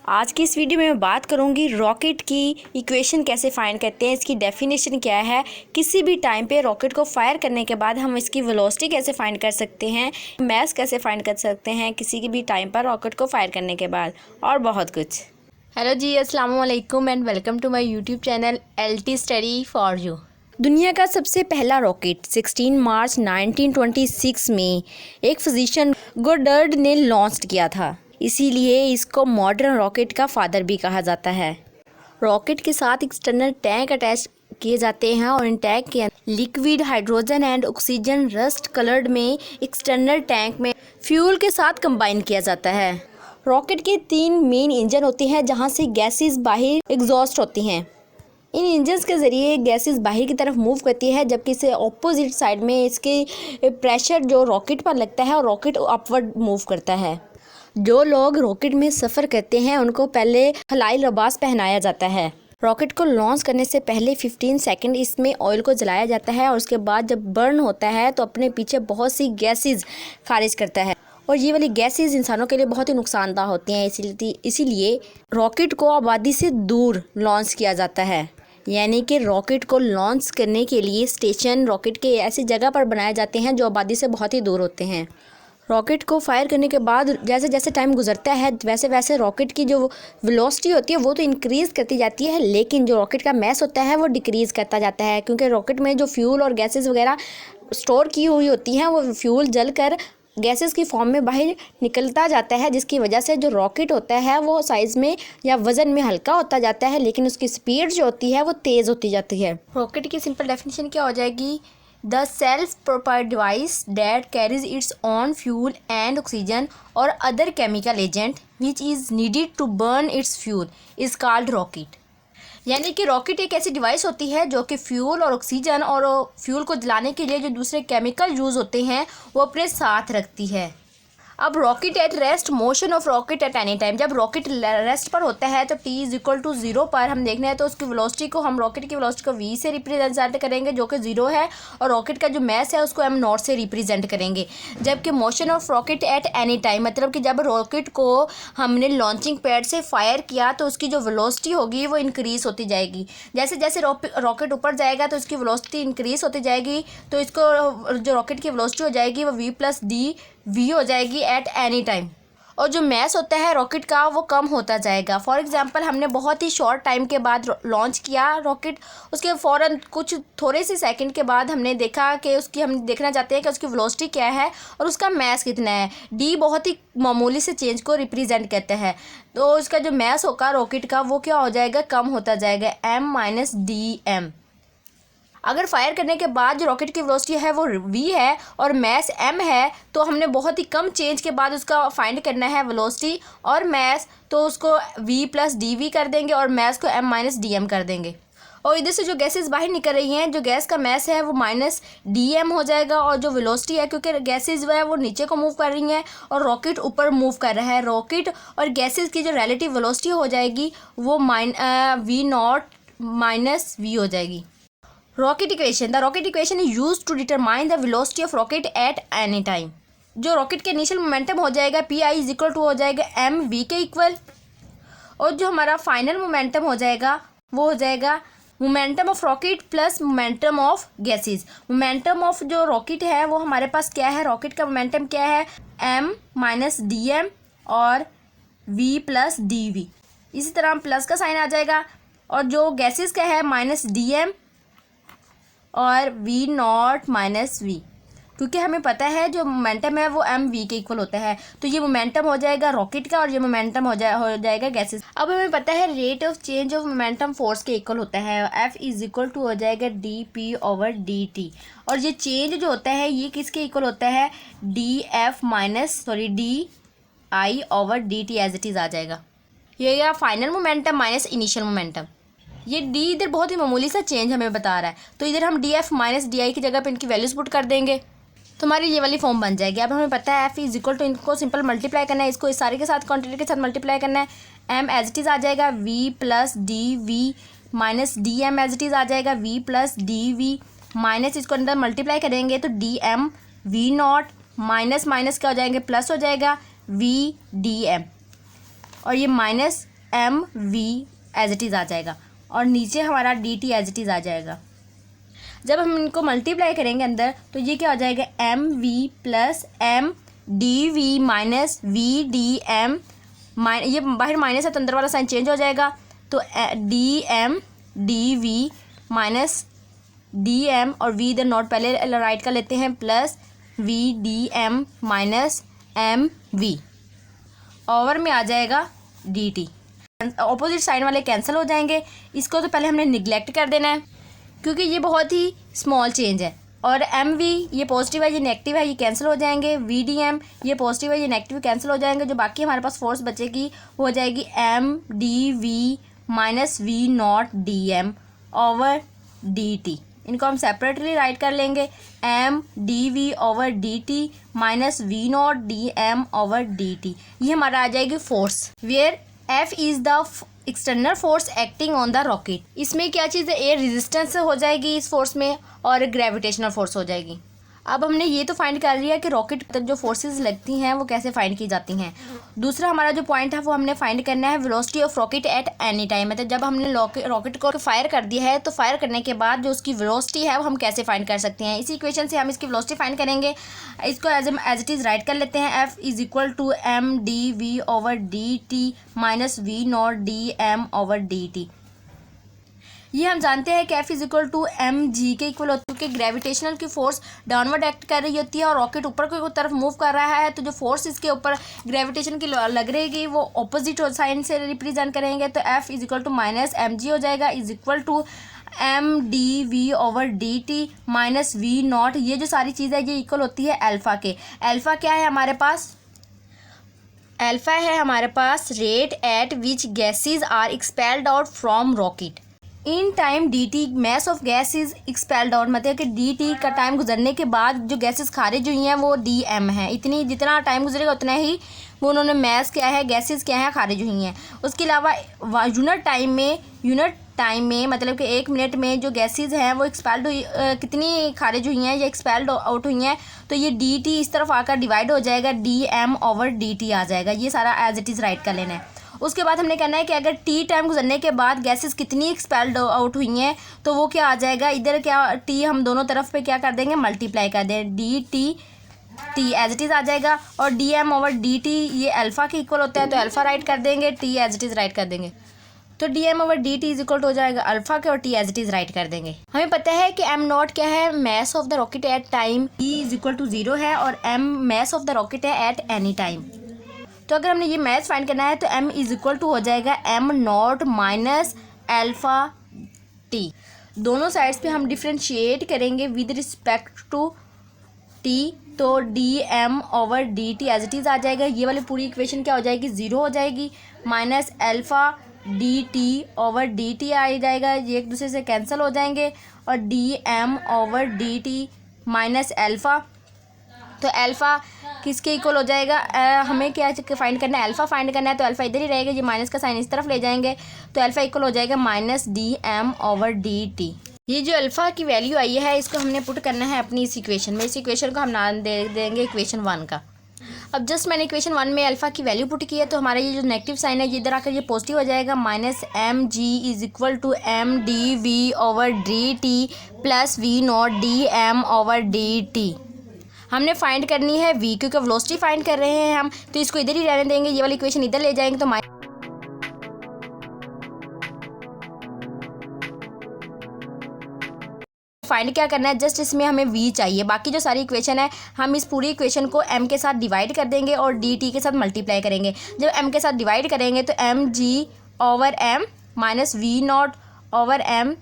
आज की इस वीडियो में मैं बात करूंगी रॉकेट की इक्वेशन कैसे फाइंड करते हैं, इसकी डेफिनेशन क्या है, किसी भी टाइम पे रॉकेट को फायर करने के बाद हम इसकी वेलोसिटी कैसे फाइंड कर सकते हैं, मास कैसे फाइंड कर सकते हैं किसी की भी टाइम पर रॉकेट को फायर करने के बाद, और बहुत कुछ। हेलो जी, अस्सलाम वालेकुम and welcome to my YouTube channel LT study for you. दुनिया का सबसे पहला रॉकेट 16 मार्च 1926 में एक फिजिशियन गोडर्ड ने लॉन्च किया था, इसीलिए इसको मॉडर्न रॉकेट का फादर भी कहा जाता है। रॉकेट के साथ एक्सटर्नल टैंक अटैच किए जाते हैं और इन टैंक के liquid hydrogen and oxygen rust coloured में एक्सटर्नल टैंक में फ्यूल के साथ कंबाइन किया जाता है। रॉकेट के 3 मेन इंजन होते हैं जहां से गैसेस बाहर एग्जॉस्ट होती हैं। इन इंजन्स के ज़रिए गैसेस बाहर की तरफ मूव करती है, जबकि इसे ऑपोजिट साइड में इसके प्रेशर जो रॉकेट पर लगता है और रॉकेट अपवर्ड मूव करता है। जो लोग रॉकेट में सफ़र करते हैं उनको पहले हवाई लिबास पहनाया जाता है। रॉकेट को लॉन्च करने से पहले 15 सेकंड इसमें ऑयल को जलाया जाता है और उसके बाद जब बर्न होता है तो अपने पीछे बहुत सी गैसेस खारिज करता है, और ये वाली गैसेस इंसानों के लिए बहुत ही नुकसानदाह होती हैं। इसीलिए रॉकेट को आबादी से दूर लॉन्च किया जाता है, यानी कि रॉकेट को लॉन्च करने के लिए स्टेशन रॉकेट के ऐसी जगह पर बनाए जाते हैं जो आबादी से बहुत ही दूर होते हैं। रॉकेट को फायर करने के बाद जैसे जैसे टाइम गुजरता है वैसे वैसे रॉकेट की जो वेलोसिटी होती है वो तो इंक्रीज़ करती जाती है, लेकिन जो रॉकेट का मास होता है वो डिक्रीज़ करता जाता है, क्योंकि रॉकेट में जो फ्यूल और गैसेस वगैरह स्टोर की हुई होती हैं वो फ्यूल जलकर गैसेस की फॉर्म में बाहर निकलता जाता है, जिसकी वजह से जो रॉकेट होता है वो साइज़ में या वज़न में हल्का होता जाता है, लेकिन उसकी स्पीड जो होती है वो तेज़ होती जाती है। रॉकेट की सिंपल डेफिनेशन क्या हो जाएगी? The self propelled device that carries its own fuel and oxygen और other chemical agent which is needed to burn its fuel is called rocket. यानी कि रॉकेट एक ऐसी डिवाइस होती है जो कि फ्यूल और ऑक्सीजन और फ्यूल को जलाने के लिए जो दूसरे केमिकल यूज़ होते हैं वो अपने साथ रखती है। अब rocket at rest, motion of rocket at any time. जब रॉकेट रेस्ट पर होता है तो t=0 पर हम देखना है तो उसकी वेलोसिटी को हम रॉकेट की वेलोसिटी को v से रिप्रेजेंट करेंगे जो कि 0 है, और रॉकेट का जो मास है उसको m0 से रिप्रेजेंट करेंगे। जबकि motion of rocket at any time मतलब कि जब रॉकेट को हमने लॉन्चिंग पैड से फायर किया तो उसकी जो वेलोसिटी होगी वो इंक्रीज़ होती जाएगी। जैसे जैसे रॉकेट ऊपर जाएगा तो उसकी वेलोसिटी इंक्रीज़ होती जाएगी, तो इसको जो रॉकेट की वेलोसिटी हो जाएगी वो v+d हो जाएगी एट एनी टाइम, और जो मास होता है रॉकेट का वो कम होता जाएगा। फॉर एग्जांपल हमने बहुत ही शॉर्ट टाइम के बाद लॉन्च किया रॉकेट, उसके फ़ौरन कुछ थोड़े से सेकंड के बाद हमने देखा कि हम देखना चाहते हैं कि उसकी वेलोसिटी क्या है और उसका मास कितना है। d बहुत ही मामूली से चेंज को रिप्रेजेंट करता है, तो उसका जो मास होगा रॉकेट का वो क्या हो जाएगा, कम होता जाएगा, m-dm। अगर फायर करने के बाद जो रॉकेट की वेलोसिटी है वो v है और मास m है, तो हमने बहुत ही कम चेंज के बाद उसका फाइंड करना है वेलोसिटी और मास, तो उसको v+dv कर देंगे और मास को m-dm कर देंगे। और इधर से जो गैसेस बाहर निकल रही हैं, जो गैस का मास है वो -dm हो जाएगा, और जो वेलोसिटी है क्योंकि गैसेस जो है वो नीचे को मूव कर रही हैं और रॉकेट ऊपर मूव कर रहा है, रॉकेट और गैसेस की जो रिलेटिव वेलोसिटी हो जाएगी वो v0 -v हो जाएगी। Rocket equation, the rocket equation is use to determine the velocity of rocket at any time. जो रॉकेट के इनिशियल मोमेंटम हो जाएगा Pi = हो जाएगा mv के इक्वल, और जो हमारा फाइनल मोमेंटम हो जाएगा वो हो जाएगा momentum of rocket plus momentum of gases. Momentum of जो रॉकेट है वो हमारे पास क्या है, रॉकेट का मोमेंटम क्या है, m-dm और v+dv। इसी तरह प्लस का साइन आ जाएगा, और जो गैसेस का है -dm और v0 -v, क्योंकि हमें पता है जो मोमेंटम है वो mv के इक्वल होता है, तो ये मोमेंटम हो जाएगा रॉकेट का और ये मोमेंटम हो जाएगा गैसेस। अब हमें पता है rate of change of momentum force के इक्वल होता है, F हो जाएगा dp/dt, और ये चेंज जो होता है ये किसके इक्वल होता है, di/dt एज इट इज़ आ जाएगा। ये final momentum minus initial momentum. ये d इधर बहुत ही मामूली सा चेंज हमें बता रहा है, तो इधर हम df - di की जगह पे इनकी वैल्यूज पुट कर देंगे तो हमारी ये वाली फॉर्म बन जाएगी। अब हमें पता है F इनको सिंपल मल्टीप्लाई करना है, इसको इस सारे के साथ क्वांटिटी के साथ मल्टीप्लाई करना है, m एज इट इज़ आ जाएगा v+dv -dm as it is आ जाएगा v+dv माइनस, इसको अंदर मल्टीप्लाई करेंगे तो dm v0 माइनस क्या हो जाएंगे, प्लस हो जाएगा v dm, और ये minus M V as it is आ जाएगा और नीचे हमारा D T as it is आ जाएगा। जब हम इनको मल्टीप्लाई करेंगे अंदर तो ये क्या हो जाएगा, M V plus M D V minus V D M, ये बाहर माइनस है तो अंदर वाला साइन चेंज हो जाएगा, तो D M D V minus D M और वी इधर नॉट पहले राइट कर लेते हैं, plus V D M minus M V, over में आ जाएगा डी टी। ऑपोजिट साइन वाले कैंसिल हो जाएंगे। इसको तो पहले हमने निगलेक्ट कर देना है क्योंकि ये बहुत ही स्मॉल चेंज है। और एम वी ये पॉजिटिव है, ये नेगेटिव है, ये कैंसिल हो जाएंगे। वी डी एम ये पॉजिटिव है, ये नेगेटिव कैंसिल हो जाएंगे। जो बाकी हमारे पास फोर्स बचेगी वो हो जाएगी M D V minus V naught D M over D T. इनको हम सेपरेटली राइट कर लेंगे, M D V over D T minus V naught D M over D T. ये हमारा आ जाएगी force, where F is the external force acting on the rocket. इसमें क्या चीज़ है, एयर रेजिस्टेंस हो जाएगी इस फोर्स में और ग्रेविटेशनल फोर्स हो जाएगी। अब हमने ये तो फाइंड कर लिया कि रॉकेट तक जो फोर्सेस लगती हैं वो कैसे फाइंड की जाती हैं। दूसरा हमारा जो पॉइंट है वो हमने फाइंड करना है velocity of rocket at any time. मतलब जब हमने रॉकेट को फायर कर दिया है तो फायर करने के बाद जो उसकी वेलोसिटी है वो हम कैसे फाइंड कर सकते हैं। इसी इक्वेशन से हम इसकी वेलोसिटी फाइंड करेंगे। इसको एज इट इज़ राइट कर लेते हैं, F is equal to M D V over D T minus V naught D M over D T. ये हम जानते हैं कि F is equal to M G के इक्वल होती है, क्योंकि ग्रेविटेशनल की फोर्स डाउनवर्ड एक्ट कर रही होती है और रॉकेट ऊपर की तरफ मूव कर रहा है, तो जो फोर्स इसके ऊपर ग्रेविटेशन की लग रहेगी वो ऑपोजिट साइन से रिप्रेजेंट करेंगे। तो F is equal to minus M G हो जाएगा, is equal to M D V over D T minus V naught. ये जो सारी चीज़ है ये इक्वल होती है अल्फ़ा के। अल्फ़ा क्या है हमारे पास, अल्फ़ा है हमारे पास rate at which gases are expelled out from rocket in time D T. Mass of gas is expelled out, मतलब कि डी टी का टाइम गुजरने के बाद जो गैसेस खारिज हुई हैं वो डी एम है। इतनी जितना टाइम गुजरेगा उतना ही वो उन्होंने मैस क्या है, गैसेस क्या है, खारिज हुई हैं। उसके अलावा यूनिट टाइम में मतलब कि 1 मिनट में जो गैसेस हैं वो एक्सपेल्ड हुई कितनी खारिज हुई हैं या एक्सपेल्ड आउट हुई हैं, तो ये डी टी इस तरफ आकर डिवाइड हो जाएगा, D M over D T आ जाएगा। ये सारा एज इट इज़ राइट कर लेना है। उसके बाद हमने कहना है कि अगर टी टाइम गुजरने के बाद गैसेस कितनी एक्सपेल्ड आउट हुई हैं तो वो क्या आ जाएगा, इधर क्या टी हम दोनों तरफ पे क्या कर देंगे, मल्टीप्लाई कर दें, D T T as it is आ जाएगा। और D M over D T ये अल्फ़ा के इक्वल होता है तो अल्फ़ा राइट कर देंगे, T as it is right कर देंगे। तो D M over D T is equal to हो जाएगा अल्फ़ा के और T as it is right कर देंगे। हमें पता है कि एम नॉट क्या है, mass of the rocket at time, E is equal to 0 है और M mass of the rocket है एट एनी टाइम। तो अगर हमने ये मैथ फाइंड करना है तो m इज इक्वल टू हो जाएगा m naught minus alpha T. दोनों साइड्स पे हम डिफ्रेंशिएट करेंगे विद रिस्पेक्ट टू t, तो D M over D T as it is आ जाएगा। ये वाली पूरी इक्वेशन क्या हो जाएगी, 0 हो जाएगी, minus alpha D T over D T आ जाएगा, ये एक दूसरे से कैंसिल हो जाएंगे, और D M over D T minus alpha, तो अल्फ़ा किसके इक्वल हो जाएगा, हमें क्या फाइंड करना है, अल्फ़ा फाइंड करना है, तो अल्फ़ा इधर ही रहेगा, ये माइनस का साइन इस तरफ ले जाएंगे, तो अल्फ़ा इक्वल हो जाएगा minus D M over D T. ये जो अल्फ़ा की वैल्यू आई है इसको हमने पुट करना है अपनी इस इक्वेशन में। इस इक्वेशन को हम नाम दे देंगे इक्वेशन 1 का। अब जस्ट मैंने इक्वेशन 1 में अल्फ़ा की वैल्यू पुट की है तो हमारा ये जो नेगेटिव साइन है ये इधर आकर ये पॉजिटिव हो जाएगा, minus M G is equal to M D V over D T plus V naught D M over D T. हमने फाइंड करनी है v, क्योंकि वेलोसिटी फाइंड कर रहे हैं हम, तो इसको इधर ही रहने देंगे, ये वाली इक्वेशन इधर ले जाएंगे, तो फाइंड क्या करना है, जस्ट इसमें हमें v चाहिए। बाकी जो सारी इक्वेशन है हम इस पूरी इक्वेशन को m के साथ डिवाइड कर देंगे और dt के साथ मल्टीप्लाई करेंगे। जब m के साथ डिवाइड करेंगे तो M G over M minus V naught over M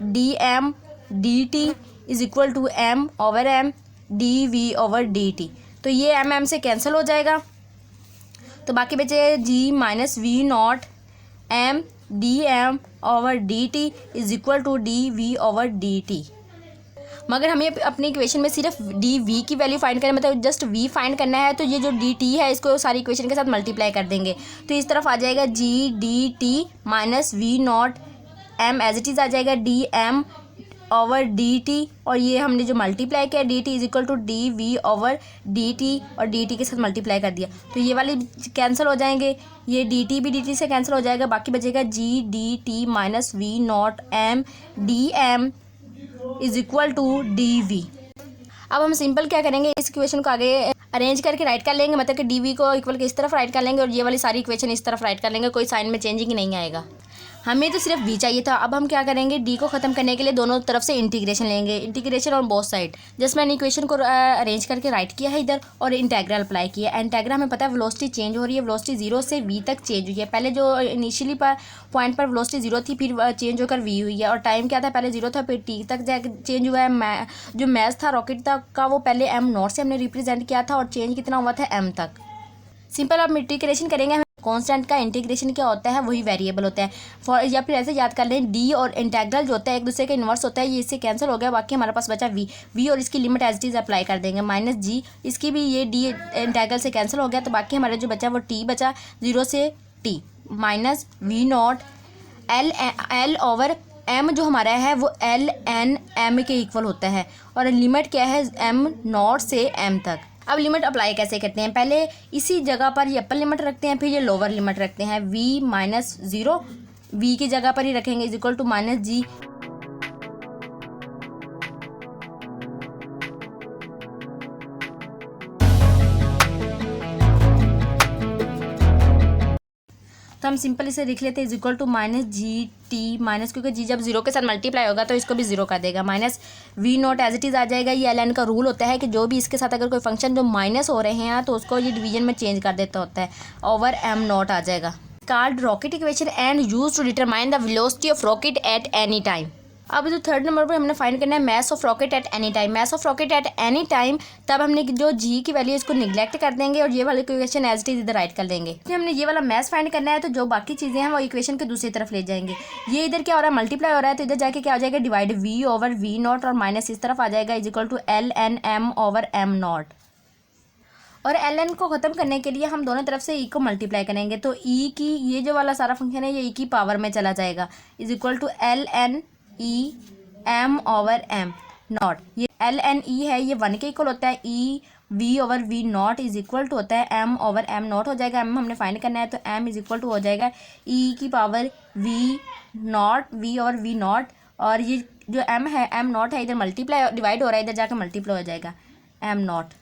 D M D T is equal to M over M D V over D T. तो ये एम एम से कैंसिल हो जाएगा, तो बाकी बचे G minus V naught M D M over D T is equal to D V over D T. मगर हमें अपनी इक्वेशन में सिर्फ डी वी की वैल्यू फाइंड करना, मतलब जस्ट वी फाइंड करना है, तो ये जो डी टी है इसको सारी इक्वेशन के साथ मल्टीप्लाई कर देंगे, तो इस तरफ आ जाएगा G D T minus V naught M as it is आ जाएगा D M over D T, और ये हमने जो मल्टीप्लाई किया D T is equal to D V over D T, और डी टी के साथ मल्टीप्लाई कर दिया तो ये वाले कैंसिल हो जाएंगे, ये डी टी भी डी टी से कैंसिल हो जाएगा, बाकी बचेगा G D T minus V naught M D M is equal to D V. अब हम सिंपल क्या करेंगे, इस इक्वेशन को आगे अरेंज करके राइट कर लेंगे, मतलब कि डी वी को इक्वल के इस तरफ राइट कर लेंगे और ये वाली सारी इक्वेशन इस तरफ राइट कर लेंगे, कोई साइन में चेंजिंग नहीं आएगा। हमें तो सिर्फ v चाहिए था। अब हम क्या करेंगे, d को ख़त्म करने के लिए दोनों तरफ से इंटीग्रेशन लेंगे, integration on both side. Just मैंने इक्वेशन को अरेंज करके राइट किया है इधर और इंटेग्रल अप्लाई किया। इंटेग्रल हमें पता है वेलोसिटी चेंज हो रही है, वेलोसिटी 0 से v तक चेंज हुई है। पहले जो इनिशियली पॉइंट पर वेलोसिटी 0 थी, फिर चेंज होकर v हुई है, और टाइम क्या था, पहले 0 था फिर t तक जाकर चेंज हुआ है। जो मैथ था रॉकेट तक का वो पहले m नॉट से हमने रिप्रेजेंट किया था और चेंज कितना हुआ था m तक। सिंपल अब इंटीग्रेशन करेंगे, कांस्टेंट का इंटीग्रेशन क्या होता है, वही वेरिएबल होता है। फॉर या फिर ऐसे याद कर लें, डी और इंटेग्रल जो होता है एक दूसरे का इन्वर्स होता है, ये इससे कैंसिल हो गया, बाकी हमारे पास बचा वी और इसकी limit as it is apply कर देंगे माइनस जी, इसकी भी ये डी इंटेग्रल से कैंसिल हो गया, तो बाकी हमारा जो बचा वो टी बचा 0 से T minus V naught L over M जो हमारा है वो एल एन एम के इक्वल होता है, और लिमिट क्या है एम नॉट से एम तक। अब लिमिट अप्लाई कैसे करते हैं, पहले इसी जगह पर ये अपर लिमिट रखते हैं, फिर ये लोअर लिमिट रखते हैं, v माइनस 0 v की जगह पर ही रखेंगे is equal to minus G. तो हम सिंपल इसे लिख लेते हैं is equal to minus G T minus, क्योंकि जी जब 0 के साथ मल्टीप्लाई होगा तो इसको भी 0 कर देगा, minus V naught as it is आ जाएगा। ये एल एन का रूल होता है कि जो भी इसके साथ अगर कोई फंक्शन जो माइनस हो रहे हैं तो उसको ये डिवीजन में चेंज कर देता होता है, ओवर एम नॉट आ जाएगा। Called rocket equation and use to determine the velocity of rocket at any time. अब जो थर्ड नंबर पर हमने फाइंड करना है mass of rocket at any time, mass of rocket at any time. तब हमने जो जी की वैल्यू इसको निगलेक्ट कर देंगे और ये वाली इक्वेशन एज इट इज इधर राइट कर देंगे। हमने ये वाला मास फाइंड करना है तो जो बाकी चीज़ें हैं वो इक्वेशन के दूसरी तरफ ले जाएंगे। ये इधर क्या हो रहा है, मल्टीप्लाई हो रहा है, तो इधर जाके क्या हो जाएगा, divide v over v naught और माइनस इस तरफ आ जाएगा is equal to l N m over m naught. और एल एन को ख़त्म करने के लिए हम दोनों तरफ से ई को मल्टीप्लाई करेंगे, तो ई की ये जो वाला सारा फंक्शन है ये ई की पावर में चला जाएगा is equal to l n e m over m naught. ये एल एन ई है ये 1 के इक्वल होता है, e v over v naught is equal to होता है एम ओवर एम नॉट हो जाएगा। एम हमने फाइंड करना है तो एम इज इक्वल टू हो जाएगा ई की power v naught v over v naught, और ये जो एम है एम नॉट है इधर मल्टीप्लाई डिवाइड हो रहा है, इधर जाकर मल्टीप्लाई हो जाएगा एम नॉट।